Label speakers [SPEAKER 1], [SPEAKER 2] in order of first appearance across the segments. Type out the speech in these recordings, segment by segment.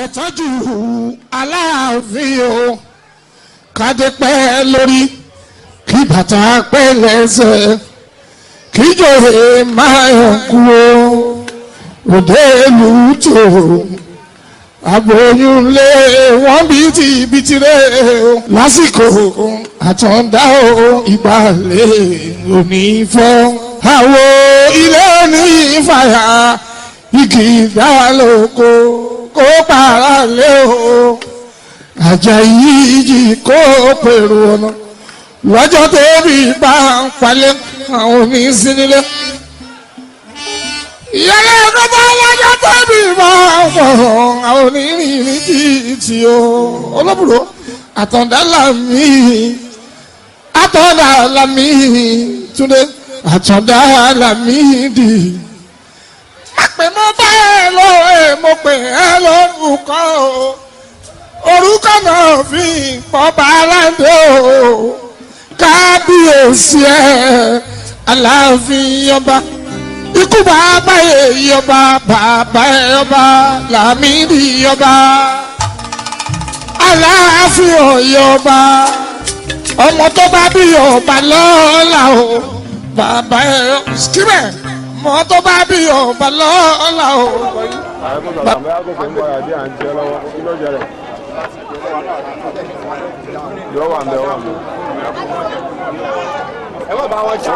[SPEAKER 1] Ìtọ́jú Aláàfin o kádé pẹ́ lórí kí bàtà pẹ́ lẹ́sẹ̀ kí jòyè máa kú o òde ìlú tó aboyún lé wọ́n bìtìbìtì rẹ̀ lásìkò àtọ̀ndá o ìgbàlẹ̀ òní fọ́ àwo ilé ní ìfàyà igi ìdálóko kó para lé o Àjàyí ìjì kó pèrò ọ̀nà lọ́jọ́ tóbi bá ń palẹ̀ àwọn onísìnilé ìyálé ẹ̀kọ́ bá lọ́jọ́ tóbi bá ń pọ̀ àwọn onírìnrìn títí o olóbùrò àtọ̀dá làmì Túndé àtọ̀dá làmì dì pé mo bá ẹ lọ mo pè ẹ lórúkọ orúkọ náà fi pọ̀ bàrádé o kábíyèsí ẹ Aláàfin ọba ikú bàbá èyí ọba bàbá ẹ ọba Lámìdí ọba Aláàfin Ọ̀yọ́ ọba ọmọ tó bá bí ọba lọ́la o bàbá ẹ skibẹ̀ mọ tó bá bí ọba lọ́la o.
[SPEAKER 2] ẹ wọ́n bá wọn ṣá.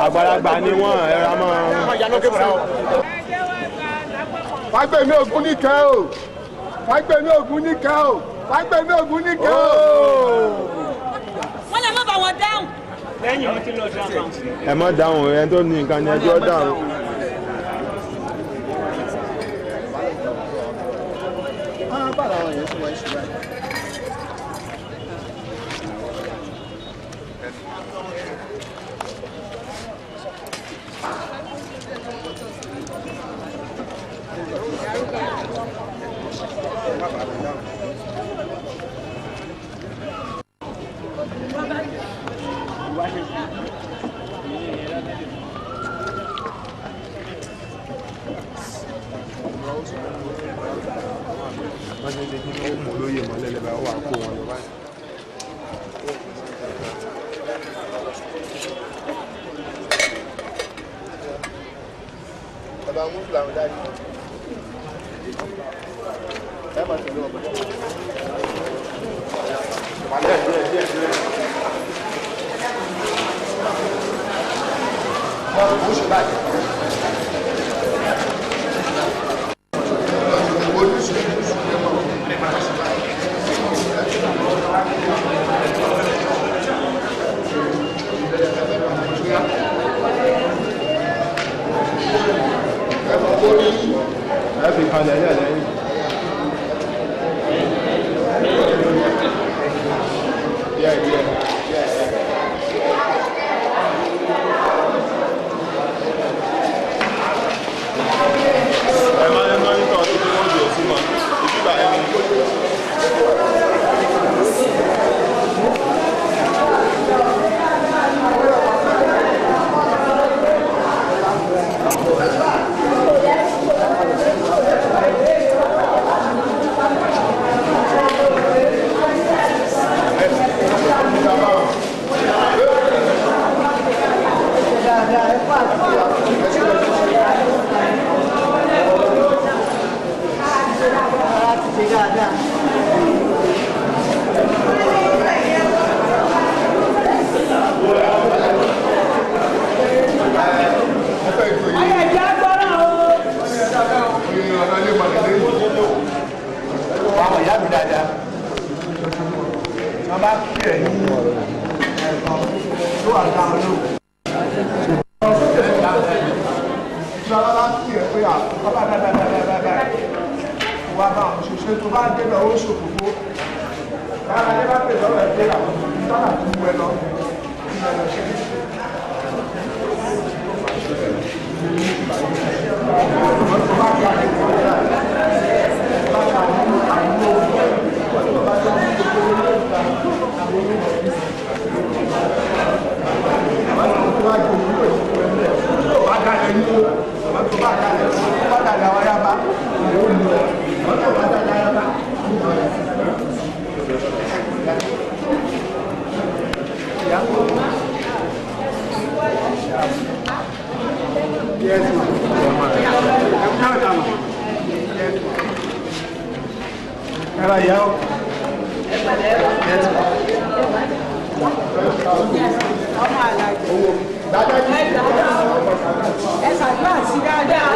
[SPEAKER 2] àgbàlagbà ni wọ́n ẹ̀rọ máa. Fágbèmí Ògún níkẹ́ o. Fágbèmí Ògún níkẹ́ o. Fágbèmí Ògún níkẹ́ o.
[SPEAKER 3] wọ́n lè má bá wọn dáhùn.
[SPEAKER 4] lẹ́yìn wọn ti lọ dáhùn.
[SPEAKER 2] ẹ má dáhùn ẹni tó ní nǹkan ní ẹjọ́ dáhùn.
[SPEAKER 3] ìyá o.
[SPEAKER 5] ọmọ àlàjì ẹ ṣàdúrà sí dáadáa.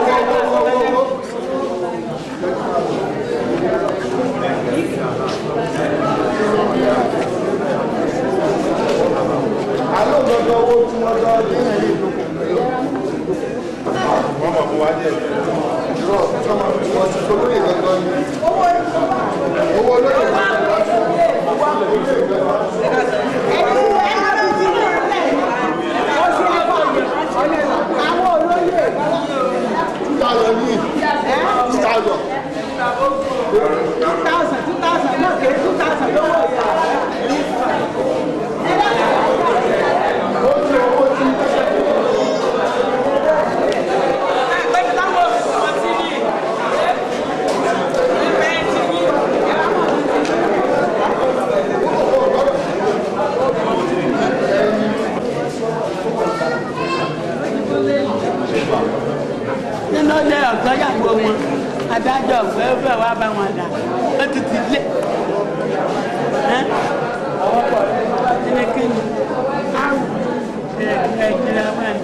[SPEAKER 2] Àlọ́ gbọ́dọ̀ owó tí wọ́n lọ ní ẹ̀yìn ìdókòwò. Wọ́n mọ̀ fún wa díẹ̀. Ìrọ̀ tí wọ́n ti olóyè gbọ́dọ̀ ní. Owó olóyè gbọ́dọ̀
[SPEAKER 5] nínú ilé ọ̀gá yàgò wọn adájọ́ ọ̀gbẹ́ wà bá wọn dà ó ti ti lé ẹni kí ni ẹ̀ẹ́dìrẹ́ wọn.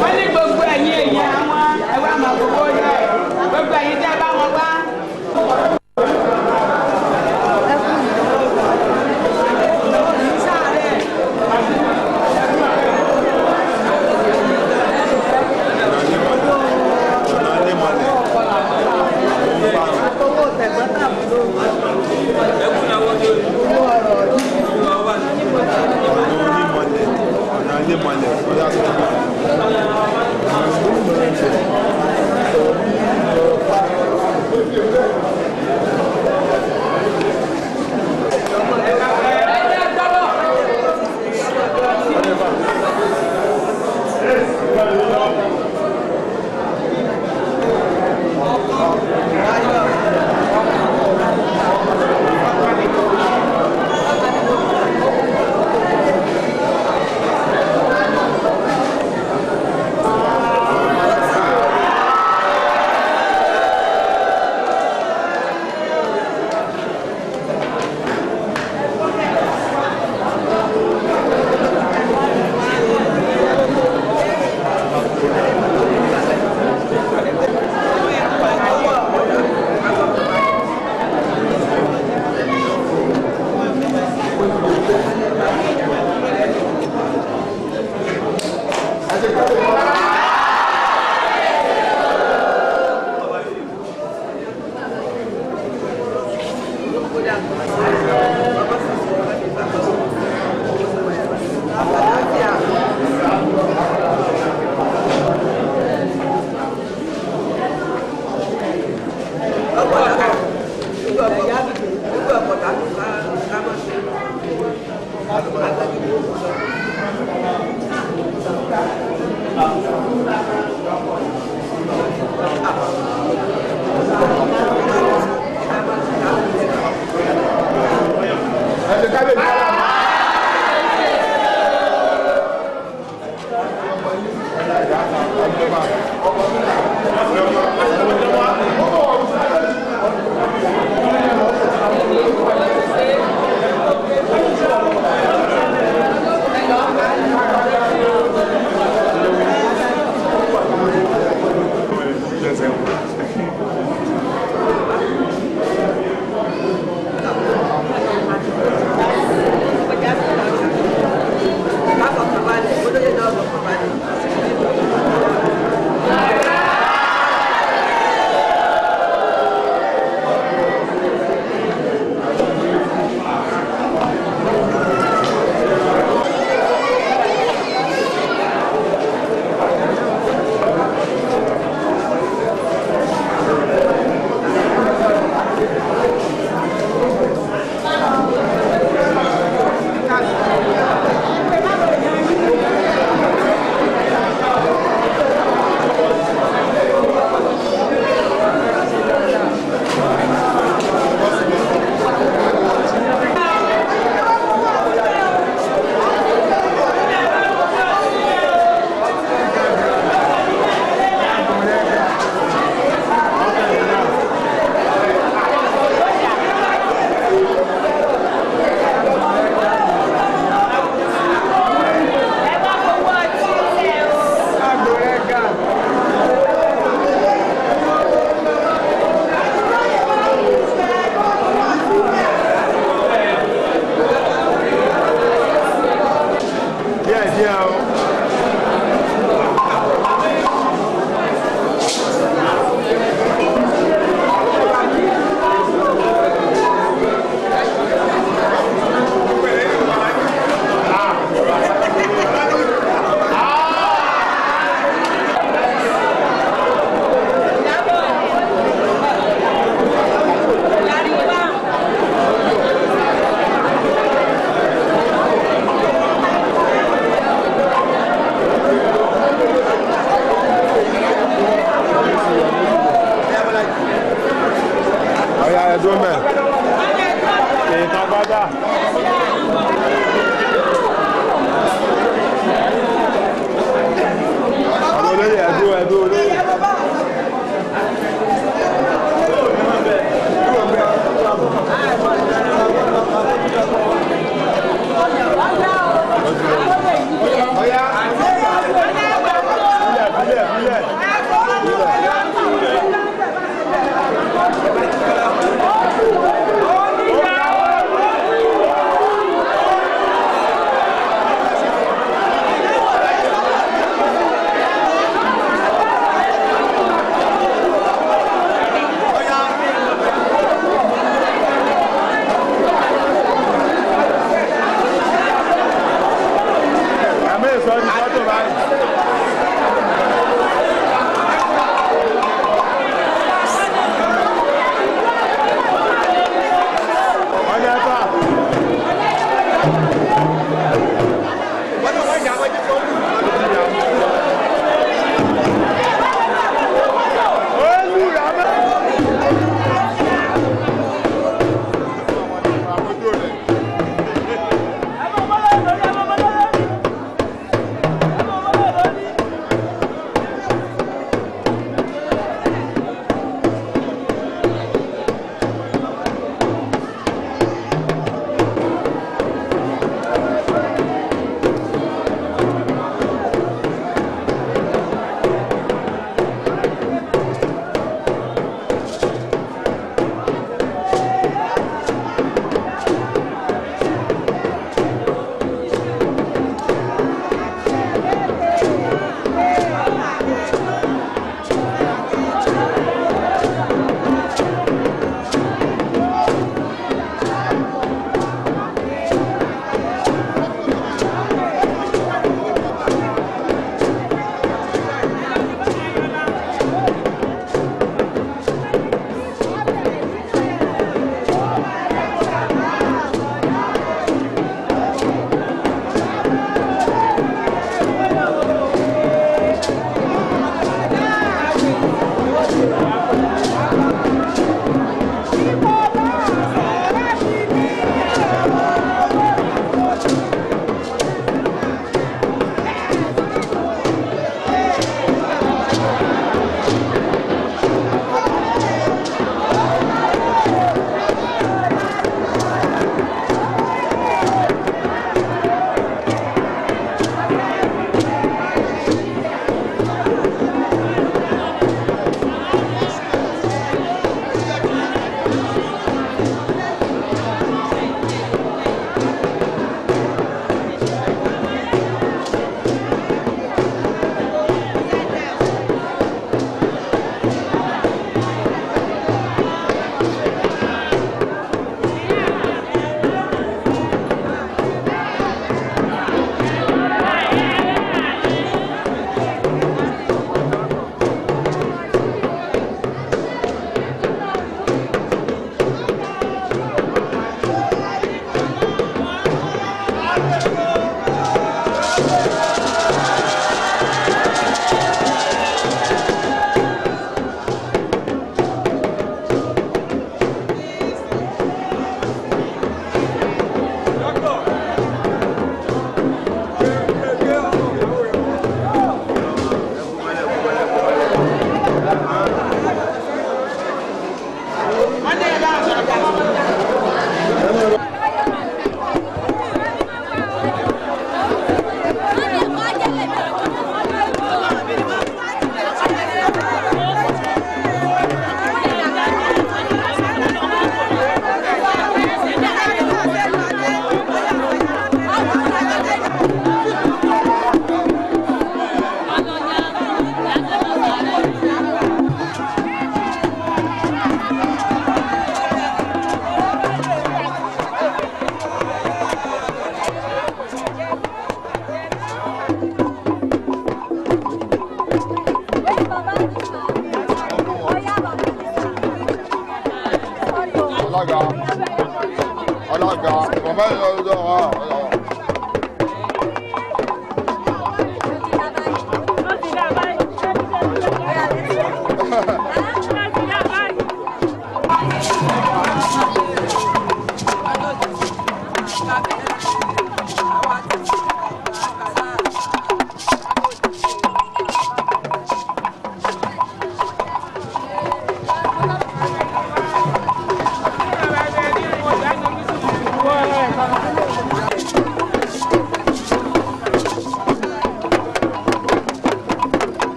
[SPEAKER 5] wọ́n ní gbogbo ẹ̀yin èèyàn àwọn ẹ̀wọ̀n àmọ̀ gbogbo yẹ gbogbo ẹ̀yin tẹ́ bá wọn wá.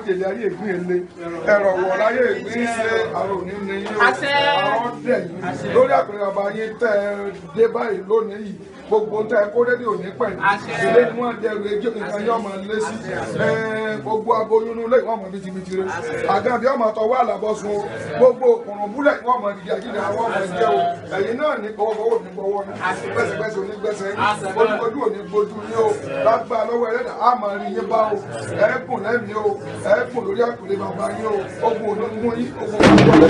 [SPEAKER 2] májèlé ayé ìgbín ele ẹ̀rọ wọ̀ láyé ìgbín ṣe àrùn ní ní yín o àwọn dẹ̀ yìí lórí àpẹẹrẹ ọba yín tẹ́ ẹ dé báyìí lónìí yìí gbogbo tẹ kó dédé òní pẹ̀lú ilé ni wọ́n dẹrù ejò nǹkan yóò máa lé sí gbogbo aboyún ilé ìwọ̀n mọ̀ bìtìbìtì rẹ̀ àgàbí ọmọ tọwọ́ àlàbọ̀sùn o gbogbo òkùnrùn búlẹ̀ ìwọ̀n mọ̀ dìde àjíjà àwọn ọmọ ìjẹ́ o ẹ̀yin náà ní gbọ́wọ́ ní gbọ́wọ́ ní gbẹ́sẹ̀gbẹ́sẹ̀ onígbẹ́sẹ̀ ojú òní gbójú ní o lágbá lọ́wọ́ ẹlẹ́dà á máa rí yín bá o ẹ̀ẹ́kùn lẹ́mìí o ẹ̀ẹ́kùn lórí àkùlé bàbá yín o ogun òní mú yín ogun òní wọlé.